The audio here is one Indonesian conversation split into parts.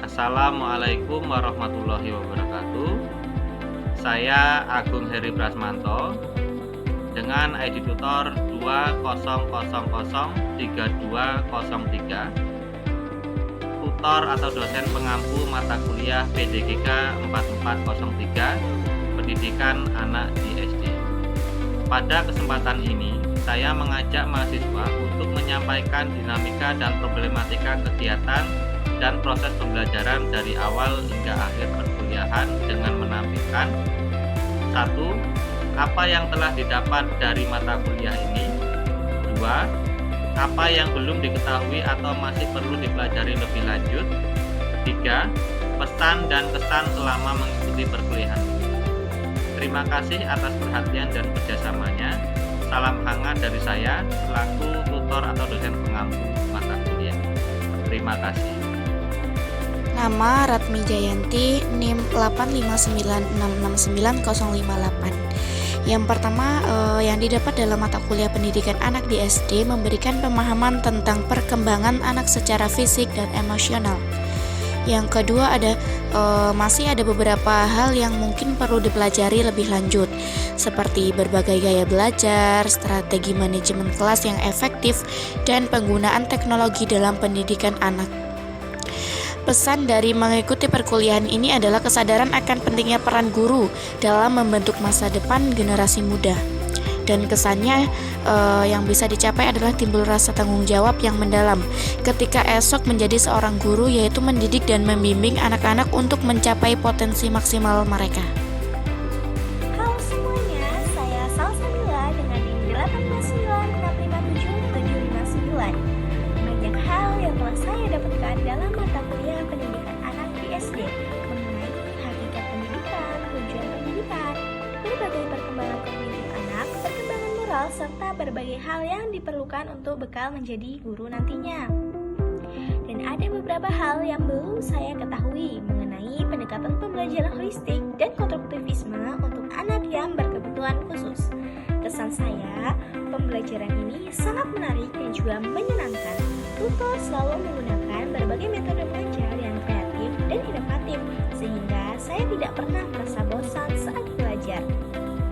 Assalamualaikum warahmatullahi wabarakatuh. Saya Agung Heri Prasmanto dengan ID tutor 20003203, tutor atau dosen pengampu mata kuliah PDGK 4403 Pendidikan Anak di SD. Pada kesempatan ini, saya mengajak mahasiswa untuk menyampaikan dinamika dan problematika kegiatan dan proses pembelajaran dari awal hingga akhir perkuliahan dengan menampilkan 1. Apa yang telah didapat dari mata kuliah ini. 2. Apa yang belum diketahui atau masih perlu dipelajari lebih lanjut. 3. Pesan dan kesan selama mengikuti perkuliahan ini. Terima kasih atas perhatian dan kerjasamanya. Salam hangat dari saya selaku tutor atau dosen pengampu mata kuliah. Terima kasih. Nama Ratmi Jayanti, NIM 859669058. Yang pertama, yang didapat dalam mata kuliah pendidikan anak di SD memberikan pemahaman tentang perkembangan anak secara fisik dan emosional. Yang kedua masih ada beberapa hal yang mungkin perlu dipelajari lebih lanjut, seperti berbagai gaya belajar, strategi manajemen kelas yang efektif, dan penggunaan teknologi dalam pendidikan anak. Pesan dari mengikuti perkuliahan ini adalah kesadaran akan pentingnya peran guru dalam membentuk masa depan generasi muda. Dan kesannya yang bisa dicapai adalah timbul rasa tanggung jawab yang mendalam ketika esok menjadi seorang guru, yaitu mendidik dan membimbing anak-anak untuk mencapai potensi maksimal mereka. Halo semuanya, saya Salsabila dengan NIM 859657759. Banyak hal yang telah saya dapatkan dalam mata kuliah pendidikan anak di SD mengenai hakikat pendidikan, tujuan pendidikan, berbagai perkembangan kognitif anak, perkembangan moral, serta berbagai hal yang diperlukan untuk bekal menjadi guru nantinya. Dan ada beberapa hal yang belum saya ketahui mengenai pendekatan pembelajaran holistik dan konstruktivisme untuk anak yang berkebutuhan khusus. Kesan saya, pembelajaran ini sangat menarik dan juga menyenangkan. Tutor selalu menggunakan berbagai metode belajar yang kreatif dan inovatif, sehingga saya tidak pernah merasa bosan saat belajar.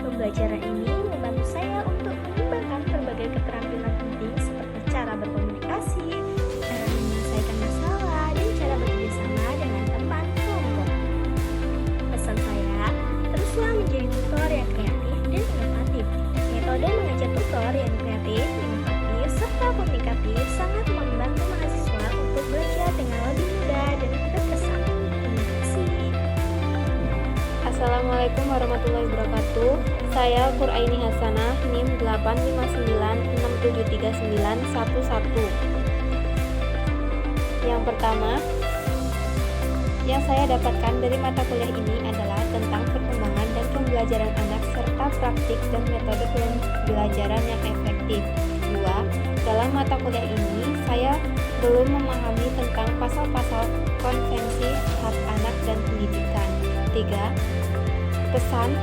Pembelajaran ini membantu saya untuk mengembangkan berbagai keterampilan penting seperti cara berkomunikasi, cara menyelesaikan masalah, dan cara bekerjasama dengan teman kelompok. Pesan saya, teruslah menjadi tutor yang kreatif dan inovatif. Metode mengajar tutor yang kreatif, inovatif, serta komunikatif sangat membantu mahasiswa untuk belajar dengan lebih mudah dan berkesan. Terima kasih. Assalamualaikum warahmatullahi wabarakatuh. Saya Quraini Hasanah, NIM 859673911. Yang pertama, yang saya dapatkan dari mata kuliah ini adalah tentang perkembangan dan pembelajaran anak serta praktik dan metode pembelajaran yang efektif. 2. Dalam mata kuliah ini, saya belum memahami tentang pasal-pasal konvensi hak anak dan pendidikan. 3. Pesan,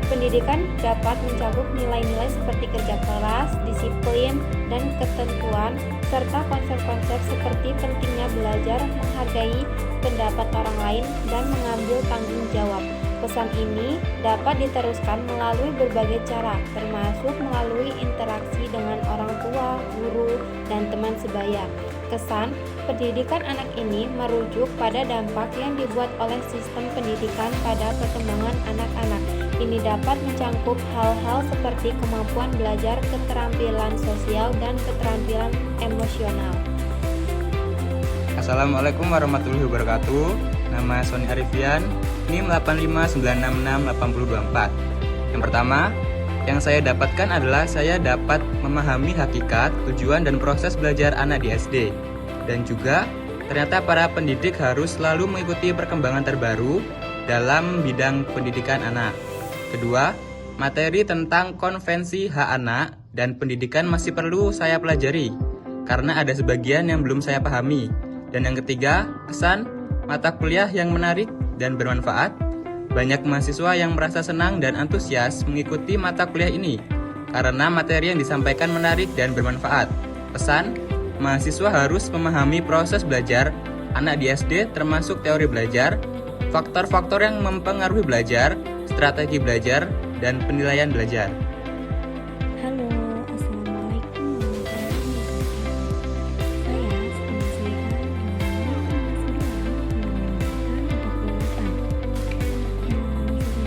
pendidikan dapat mencakup nilai-nilai seperti kerja keras, disiplin, dan ketentuan, serta konsep-konsep seperti pentingnya belajar, menghargai pendapat orang lain, dan mengambil tanggung jawab. Pesan ini dapat diteruskan melalui berbagai cara, termasuk melalui interaksi dengan orang tua, guru, dan teman sebaya. Kesan, pendidikan anak ini merujuk pada dampak yang dibuat oleh sistem pendidikan pada perkembangan anak-anak. Ini dapat mencangkup hal-hal seperti kemampuan belajar, keterampilan sosial, dan keterampilan emosional. Assalamualaikum warahmatullahi wabarakatuh. Nama Sony Arifian, NIM 859668024. Yang pertama, yang saya dapatkan adalah saya dapat memahami hakikat, tujuan, dan proses belajar anak di SD. Dan juga, ternyata para pendidik harus selalu mengikuti perkembangan terbaru dalam bidang pendidikan anak. Kedua, materi tentang konvensi hak anak dan pendidikan masih perlu saya pelajari, karena ada sebagian yang belum saya pahami. Dan yang ketiga, kesan mata kuliah yang menarik dan bermanfaat. Banyak mahasiswa yang merasa senang dan antusias mengikuti mata kuliah ini karena materi yang disampaikan menarik dan bermanfaat. Pesan, mahasiswa harus memahami proses belajar anak di SD termasuk teori belajar, faktor-faktor yang mempengaruhi belajar, strategi belajar, dan penilaian belajar. Halo, Assalamualaikum warahmatullahi wabarakatuh. Saya sedang siaran dengan mata kuliah 8.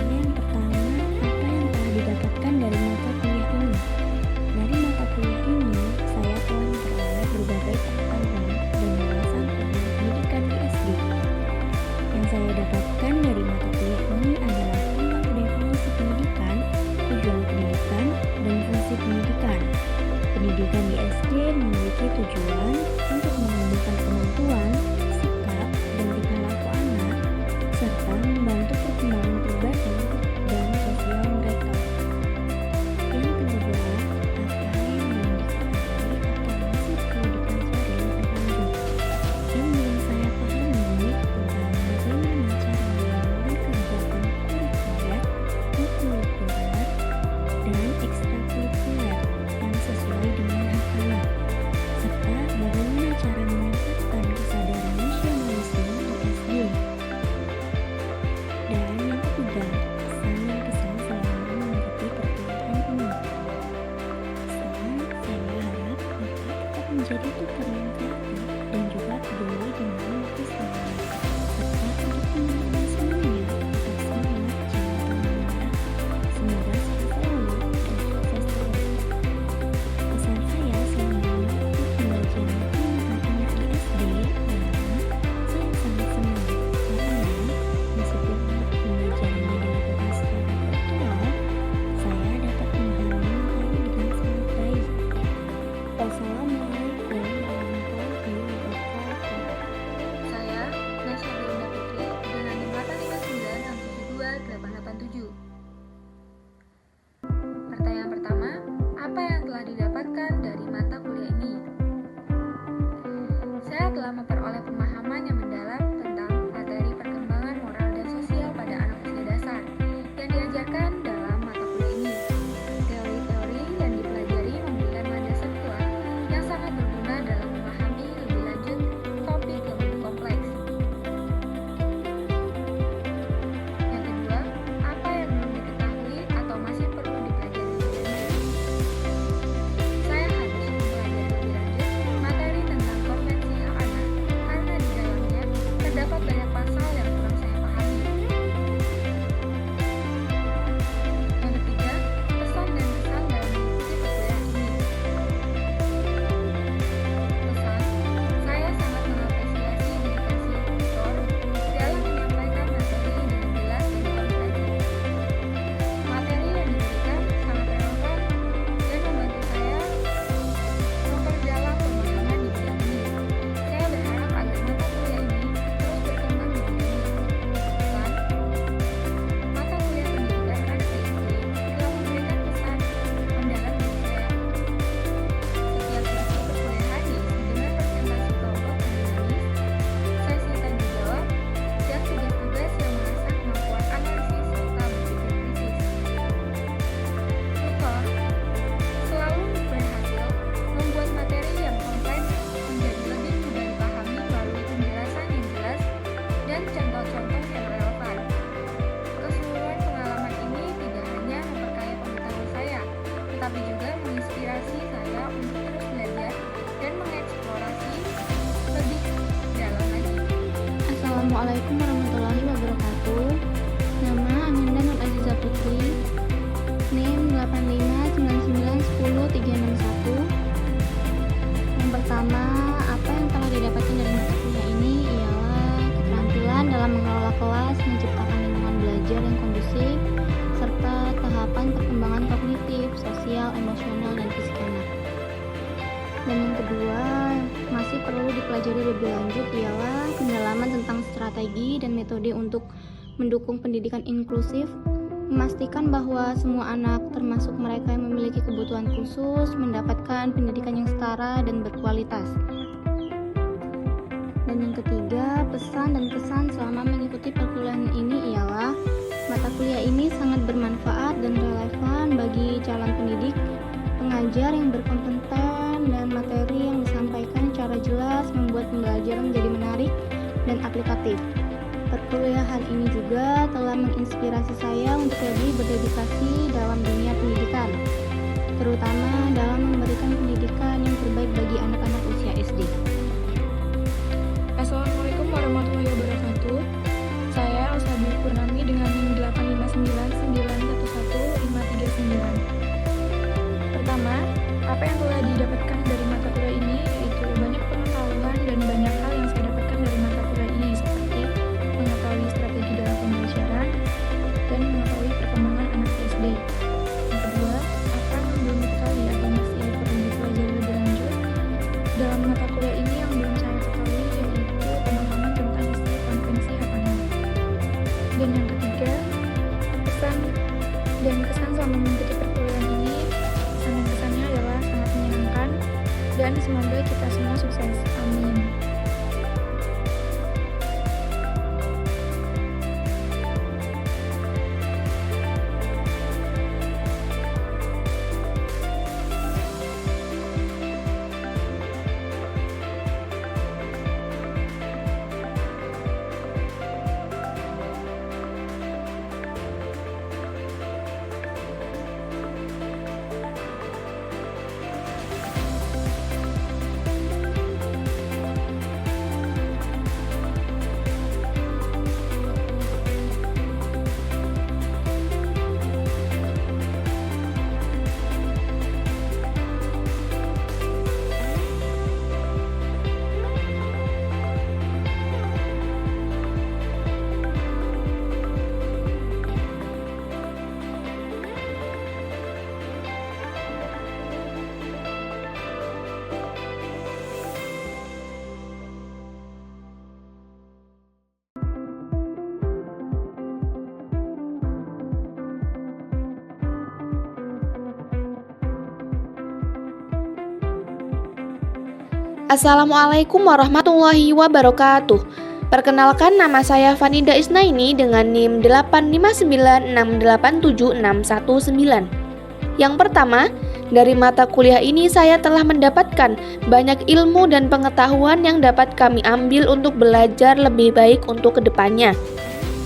Yang pertama, apa yang telah didapatkan dari mata kuliah ini? Dari mata kuliah ini, saya telah memperoleh berbagai pengetahuan dan wawasan tentang pendidikan di SD. Yang saya dapatkan dari mata kuliah ini adalah tentang definisi pendidikan, tujuan pendidikan, dan fungsi pendidikan. Pendidikan di SD memiliki tujuan untuk menumbuhkan kemampuan, sikap, dan tingkah laku anak, serta membantu perkembangan pribadi dan sosial mereka. Yang kedua, apa yang belum diketahui atau masih perlu dipelajari lebih lanjut? Yang belum saya pahami tentang bagaimana cara mengelola kegiatan kurikuler, ekstrakurikuler, dan ekstrakurikuler yang sesuai dengan hak anak, serta bagaimana cara meningkatkan kesadaran nasionalisme di SD. Dan yang ketiga, pesan dan kesan selama mengikuti perkuliahan ini. Pesan, saya harap Bapak tetap menjadi tutor yang kreatif dan juga peduli dengan waktu sekolah, serta untuk teman-teman semuanya tetap semangat jangan pernah menyerah. Semoga sehat selalu dan sukses terus. Pesan saya selama mengikuti pembelajaran pendidikan anak di SD adalah saya sangat senang karena di setiap pembelajarannya dilakukan secara virtual, saya dapat memahami materi dengan sangat baik. Wassalamualaikum warahmatullahi wabarakatuh. Saya, Nasya Belinda Putri, dengan NIM 859672887. Pertanyaan pertama, apa yang telah didapatkan dari mata kuliah ini? Saya telah memperoleh pemahaman yang mendalam tentang materi perkembangan moral dan sosial pada anak usia dasar yang diajarkan dalam mata kuliah ini. Teori-teori yang dipelajari memberikan landasan kuat yang sangat berguna dalam memahami lebih lanjut topik yang lebih kompleks. Yang kedua, apa yang belum diketahui atau masih perlu dipelajari lebih lanjut? Saya harus mempelajari lebih lanjut materi tentang konvensi hak anak karena di dalamnya terdapat banyak pasal yang kurang saya pahami. Yang ketiga, pesan dan kesan dalam mengikuti perkuliahan ini. Pesan, saya sangat mengapresiasi dedikasi tutor dalam menyampaikan materi dengan jelas dan komprehensif. Materi yang diberikan sangat relevan dan membantu saya memperdalam pemahaman di bidang ini. Saya berharap agar mata kuliah ini terus berkembang di bidang ini. Pesan, mata kuliah pendidikan anak di SD telah memberikan kesan mendalam bagi saya. Setiap sesi perkuliahan diisi dengan presentasi kelompok yang dinamis, sesi tanya jawab, dan tugas-tugas yang mengasah kemampuan analisis serta berpikir kritis. Tutor selalu berhasil membuat materi yang kompleks menjadi lebih mudah dipahami melalui penjelasan yang jelas dan contoh-contoh yang relevan. Keseluruhan pengalaman ini tidak hanya memperkaya pengetahuan saya, tetapi juga menginspirasi saya untuk terus belajar dan mengeksplorasi lebih dalam lagi. Assalamualaikum warahmatullahi wabarakatuh. Nama Ananda Nur Aziza Putri, NIM 859910361. Yang pertama, apa yang telah didapatkan dari mata kuliah ini ialah keterampilan dalam mengelola kelas, menciptakan lingkungan belajar yang kondusif, serta tahapan perkembangan kognitif, sosial, emosional, dan fisik anak. Dan yang kedua, masih perlu dipelajari lebih lanjut ialah pendalaman tentang strategi dan metode untuk mendukung pendidikan inklusif, memastikan bahwa semua anak termasuk mereka yang memiliki kebutuhan khusus mendapatkan pendidikan yang setara dan berkualitas. Dan yang ketiga, pesan dan kesan selama mengikuti perkuliahan ini ialah mata kuliah ini sangat bermanfaat dan relevan bagi calon pendidik, pengajar yang berkompeten, dan materi yang disampaikan secara jelas membuat pembelajaran menjadi menarik dan aplikatif. Perkuliahan ini juga telah menginspirasi saya untuk lebih berdedikasi dalam dunia pendidikan, terutama dalam memberikan pendidikan yang terbaik bagi anak-anak usia SD. Assalamualaikum warahmatullahi wabarakatuh. Saya Rosabi Purnami dengan NIM 85991115339. Pertama, apa yang telah didapatkan dari mata kuliah ini yaitu banyak pengetahuan dan banyak hal yang saya dapatkan dari mata kuliah ini, seperti mengetahui strategi dalam pembelajaran dan mengetahui perkembangan anak SD. Yang kedua, apa yang belum diketahui atau masih perlu dipelajari lebih lanjut dalam mata kuliah ini yang belum saya ketahui yaitu pemahaman tentang istilah konvensi hak anak. Dan yang ketiga, pesan dan kesan selama mengikuti perkuliahan ini, pesan dan kesannya adalah sangat menyenangkan dan semoga kita semua sukses. Amin. Assalamualaikum warahmatullahi wabarakatuh. Perkenalkan, nama saya Fanida Isnaini dengan NIM 859687619. Yang pertama, dari mata kuliah ini saya telah mendapatkan banyak ilmu dan pengetahuan yang dapat kami ambil untuk belajar lebih baik untuk kedepannya.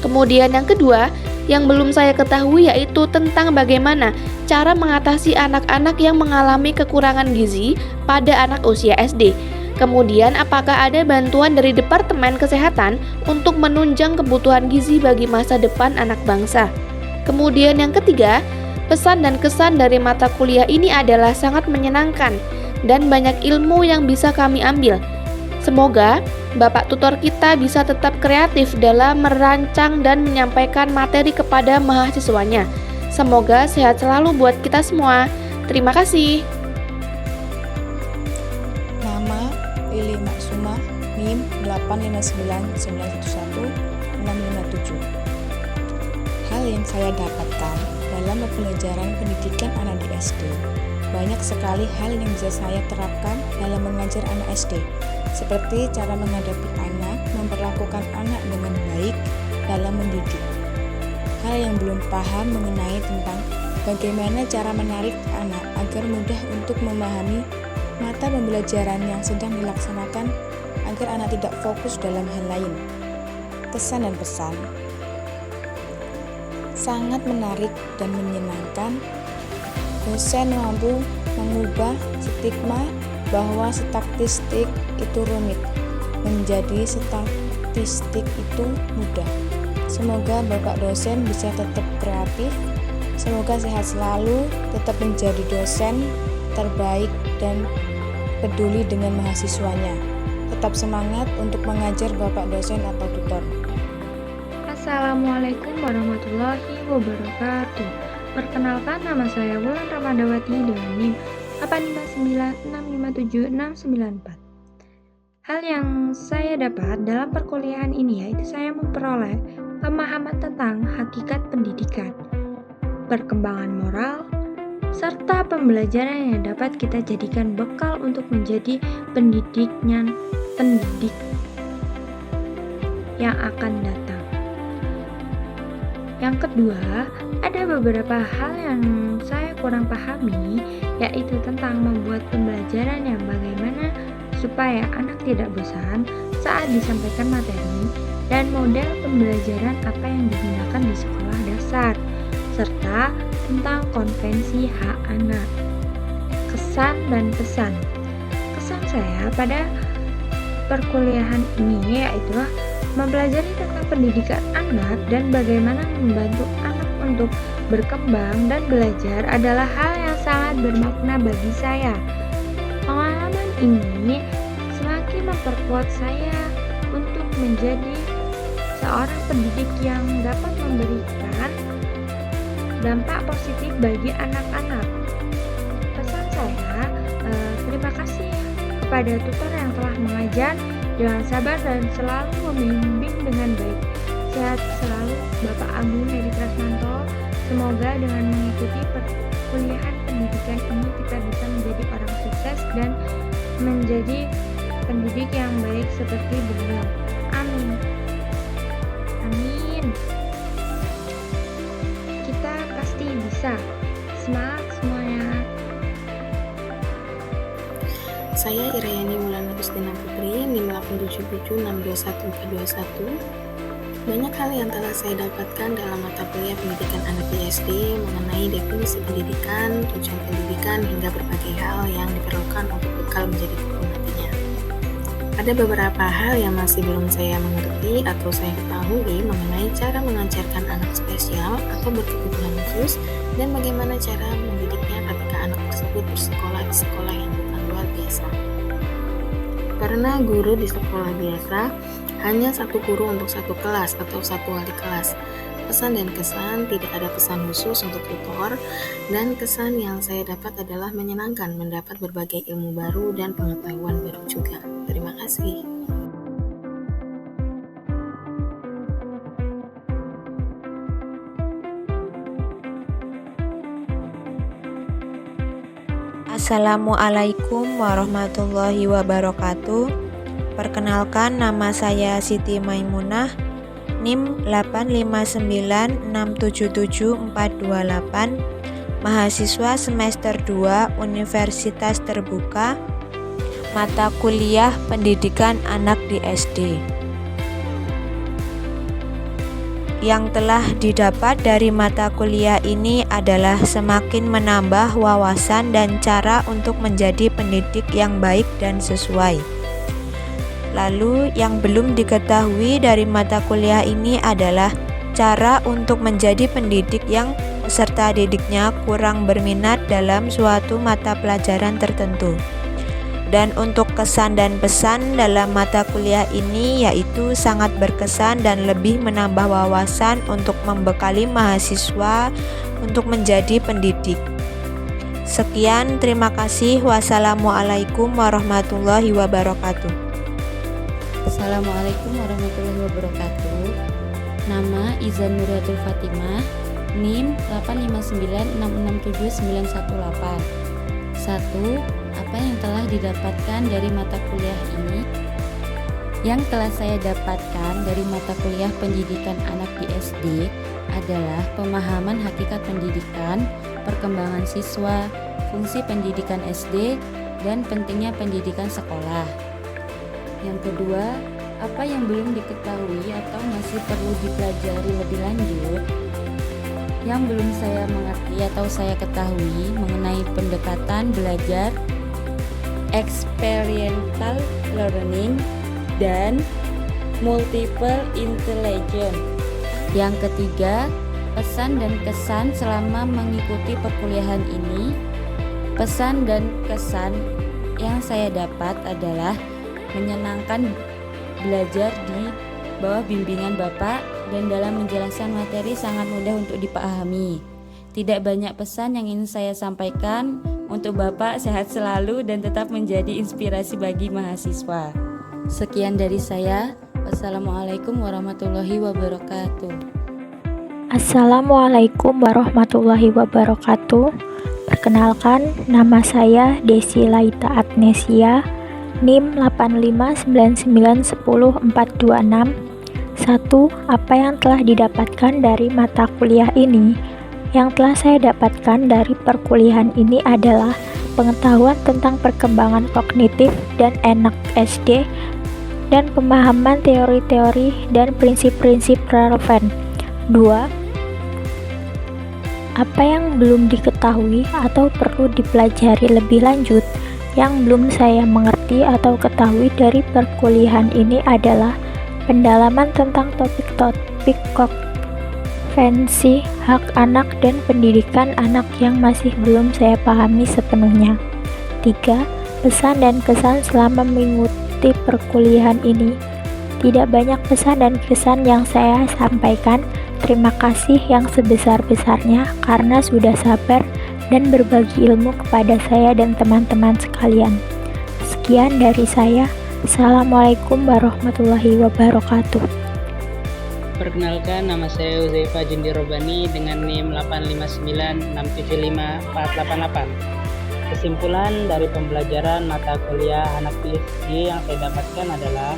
Kemudian yang kedua, yang belum saya ketahui yaitu tentang bagaimana cara mengatasi anak-anak yang mengalami kekurangan gizi pada anak usia SD. Kemudian, apakah ada bantuan dari Departemen Kesehatan untuk menunjang kebutuhan gizi bagi masa depan anak bangsa. Kemudian yang ketiga, pesan dan kesan dari mata kuliah ini adalah sangat menyenangkan dan banyak ilmu yang bisa kami ambil. Semoga Bapak tutor kita bisa tetap kreatif dalam merancang dan menyampaikan materi kepada mahasiswanya. Semoga sehat selalu buat kita semua. Terima kasih. Nama Lili Maksumah, NIM 859911657. Hal yang saya dapatkan dalam pembelajaran pendidikan anak di SD, banyak sekali hal yang bisa saya terapkan dalam mengajar anak SD, seperti cara menghadapi anak, memperlakukan anak dengan baik dalam mendidik. Hal yang belum paham mengenai tentang bagaimana cara menarik anak agar mudah untuk memahami mata pembelajaran yang sedang dilaksanakan agar anak tidak fokus dalam hal lain. Kesan dan pesan sangat menarik dan menyenangkan. Dosen mampu mengubah stigma bahwa statistik itu rumit menjadi statistik itu mudah. Semoga Bapak dosen bisa tetap kreatif. Semoga sehat selalu, tetap menjadi dosen terbaik dan peduli dengan mahasiswanya. Tetap semangat untuk mengajar Bapak dosen atau tutor. Assalamualaikum warahmatullahi wabarakatuh. Perkenalkan, nama saya Wulan Ramadawati dengan NIM 859657694. Hal yang saya dapat dalam perkuliahan ini yaitu saya memperoleh pemahaman tentang hakikat pendidikan, perkembangan moral, serta pembelajaran yang dapat kita jadikan bekal untuk menjadi pendidik yang akan datang. Yang kedua, ada beberapa hal yang saya kurang pahami, yaitu tentang membuat pembelajaran yang bagaimana supaya anak tidak bosan, saat disampaikan materi dan model pembelajaran apa yang digunakan di sekolah dasar, serta tentang konvensi hak anak. Kesan dan pesan. Kesan saya pada perkuliahan ini yaitu mempelajari tentang pendidikan anak dan bagaimana membantu anak untuk berkembang dan belajar adalah hal yang sangat bermakna bagi saya. Pengalaman ini semakin memperkuat saya untuk menjadi seorang pendidik yang dapat memberikan dampak positif bagi anak-anak. Pesan saya, terima kasih kepada tutor yang telah mengajar dengan sabar dan selalu membimbing dengan baik. Sehat selalu Bapak Agung Heri Trasmanto. Semoga dengan mengikuti perkuliahan pendidikan ini kita bisa menjadi orang sukses dan menjadi pendidik yang baik seperti beliau. Amin. Amin. Kita pasti bisa. Semangat semuanya. Saya Irayani Maulana Rusdina Putri, NIM 877621421. Banyak hal yang telah saya dapatkan dalam mata kuliah pendidikan anak di SD mengenai definisi pendidikan, tujuan pendidikan, hingga berbagai hal yang diperlukan untuk bekal menjadi guru nantinya. Ada beberapa hal yang masih belum saya mengerti atau saya ketahui mengenai cara mengajarkan anak spesial atau berkebutuhan khusus dan bagaimana cara mendidiknya ketika anak tersebut bersekolah di sekolah yang bukan luar biasa. Karena guru di sekolah biasa hanya satu guru untuk satu kelas atau satu wali kelas. Pesan dan kesan, tidak ada pesan khusus untuk tutor, dan kesan yang saya dapat adalah menyenangkan mendapat berbagai ilmu baru dan pengetahuan baru juga. Terima kasih. Assalamualaikum warahmatullahi wabarakatuh. Perkenalkan, nama saya Siti Maimunah, NIM 859677428, mahasiswa semester 2 Universitas Terbuka, mata kuliah pendidikan anak di SD. Yang telah didapat dari mata kuliah ini adalah semakin menambah wawasan dan cara untuk menjadi pendidik yang baik dan sesuai. Lalu yang belum diketahui dari mata kuliah ini adalah cara untuk menjadi pendidik yang peserta didiknya kurang berminat dalam suatu mata pelajaran tertentu. Dan untuk kesan dan pesan dalam mata kuliah ini yaitu sangat berkesan dan lebih menambah wawasan untuk membekali mahasiswa untuk menjadi pendidik. Sekian, terima kasih. Wassalamualaikum warahmatullahi wabarakatuh. Assalamualaikum warahmatullahi wabarakatuh. Nama Izan Nuriatul Fatimah, NIM 859667918. 1. Apa yang telah didapatkan dari mata kuliah ini? Yang telah saya dapatkan dari mata kuliah pendidikan anak di SD adalah pemahaman hakikat pendidikan, perkembangan siswa, fungsi pendidikan SD, dan pentingnya pendidikan sekolah. Yang kedua, apa yang belum diketahui atau masih perlu dipelajari lebih lanjut? Yang belum saya mengerti atau saya ketahui mengenai pendekatan belajar, experiential learning, dan multiple intelligence. Yang ketiga, pesan dan kesan selama mengikuti perkuliahan ini. Pesan dan kesan yang saya dapat adalah menyenangkan belajar di bawah bimbingan Bapak dan dalam menjelaskan materi sangat mudah untuk dipahami. Tidak banyak pesan yang ingin saya sampaikan. Untuk Bapak sehat selalu dan tetap menjadi inspirasi bagi mahasiswa. Sekian dari saya. Wassalamualaikum warahmatullahi wabarakatuh. Assalamualaikum warahmatullahi wabarakatuh. Perkenalkan, nama saya Desi Laita Agnesia, NIM 859910426. 1. Apa yang telah didapatkan dari mata kuliah ini? Yang telah saya dapatkan dari perkuliahan ini adalah pengetahuan tentang perkembangan kognitif dan anak SD dan pemahaman teori-teori dan prinsip-prinsip relevan. 2. Apa yang belum diketahui atau perlu dipelajari lebih lanjut yang belum saya mengerti atau ketahui dari perkuliahan ini adalah pendalaman tentang topik-topik konvensi hak anak dan pendidikan anak yang masih belum saya pahami sepenuhnya. 3. Pesan dan kesan selama mengikuti perkuliahan ini. Tidak banyak pesan dan kesan yang saya sampaikan. Terima kasih yang sebesar-besarnya karena sudah sabar dan berbagi ilmu kepada saya dan teman-teman sekalian. Sekian dari saya. Assalamualaikum warahmatullahi wabarakatuh. Perkenalkan, nama saya Uzaifa Jundi Robani dengan NIM 859675488. Kesimpulan dari pembelajaran mata kuliah anak PSD yang saya dapatkan adalah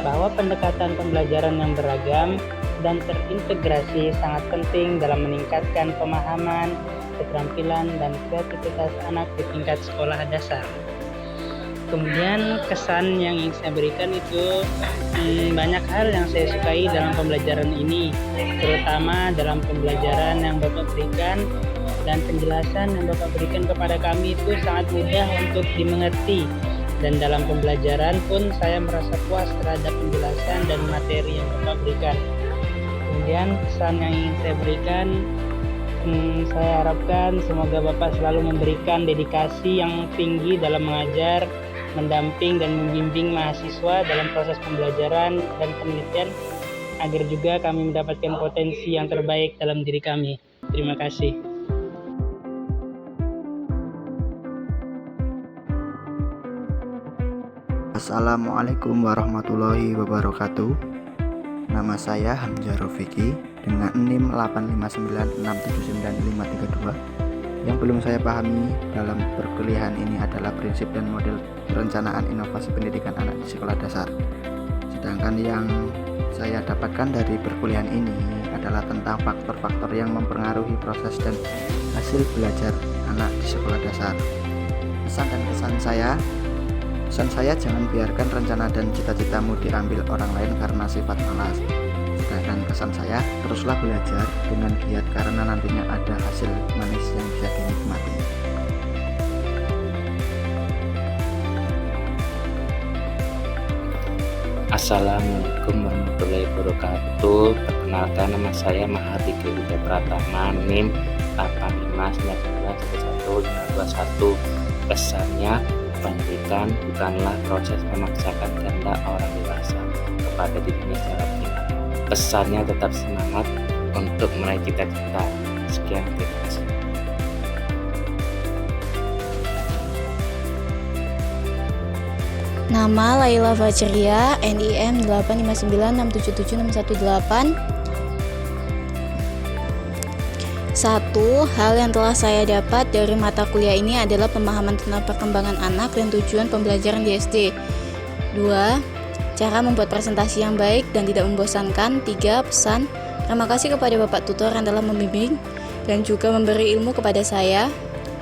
bahwa pendekatan pembelajaran yang beragam dan terintegrasi sangat penting dalam meningkatkan pemahaman, keterampilan, dan kreativitas anak di tingkat sekolah dasar. Kemudian kesan yang ingin saya berikan itu banyak hal yang saya sukai dalam pembelajaran ini, terutama dalam pembelajaran yang Bapak berikan dan penjelasan yang Bapak berikan kepada kami itu sangat mudah untuk dimengerti. Dan dalam pembelajaran pun saya merasa puas terhadap penjelasan dan materi yang Bapak berikan. Kemudian kesan yang ingin saya berikan, saya harapkan semoga Bapak selalu memberikan dedikasi yang tinggi dalam mengajar, mendamping dan membimbing mahasiswa dalam proses pembelajaran dan penelitian agar juga kami mendapatkan potensi yang terbaik dalam diri kami. Terima kasih. Assalamualaikum warahmatullahi wabarakatuh. Nama saya Hamzah Rofiki dengan NIM 859679532. Yang belum saya pahami dalam perkuliahan ini adalah prinsip dan model perencanaan inovasi pendidikan anak di sekolah dasar. Sedangkan yang saya dapatkan dari perkuliahan ini adalah tentang faktor-faktor yang mempengaruhi proses dan hasil belajar anak di sekolah dasar. Pesan dan kesan saya jangan biarkan rencana dan cita-citamu diambil orang lain karena sifat malas. Sedangkan kesan saya, teruslah belajar dengan giat karena nantinya ada hasil manis yang bisa dinikmati. Assalamualaikum warahmatullahi wabarakatuh. Perkenalkan, nama saya Mahardika Widya Pratama, NIM 8599121. Pesannya, pendidikan bukanlah proses memaksakan kehendak orang dewasa kepada dirinya secara pribadi. Pesannya tetap semangat untuk meraih cita-cita. Sekian, terima kasih. Nama Laila Fajria, NIM 859677618. 1. Hal yang telah saya dapat dari mata kuliah ini adalah pemahaman tentang perkembangan anak dan tujuan pembelajaran di SD. 2. Cara membuat presentasi yang baik dan tidak membosankan. 3. Pesan. Terima kasih kepada Bapak Tutor yang telah membimbing dan juga memberi ilmu kepada saya.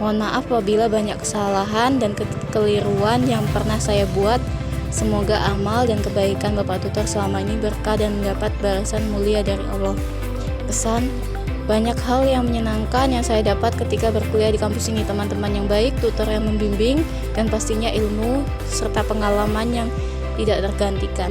Mohon maaf apabila banyak kesalahan dan kekeliruan yang pernah saya buat. Semoga amal dan kebaikan Bapak Tutor selama ini berkah dan mendapat balasan mulia dari Allah. Pesan. Banyak hal yang menyenangkan yang saya dapat ketika berkuliah di kampus ini. Teman-teman yang baik, tutor yang membimbing, dan pastinya ilmu serta pengalaman yang tidak tergantikan.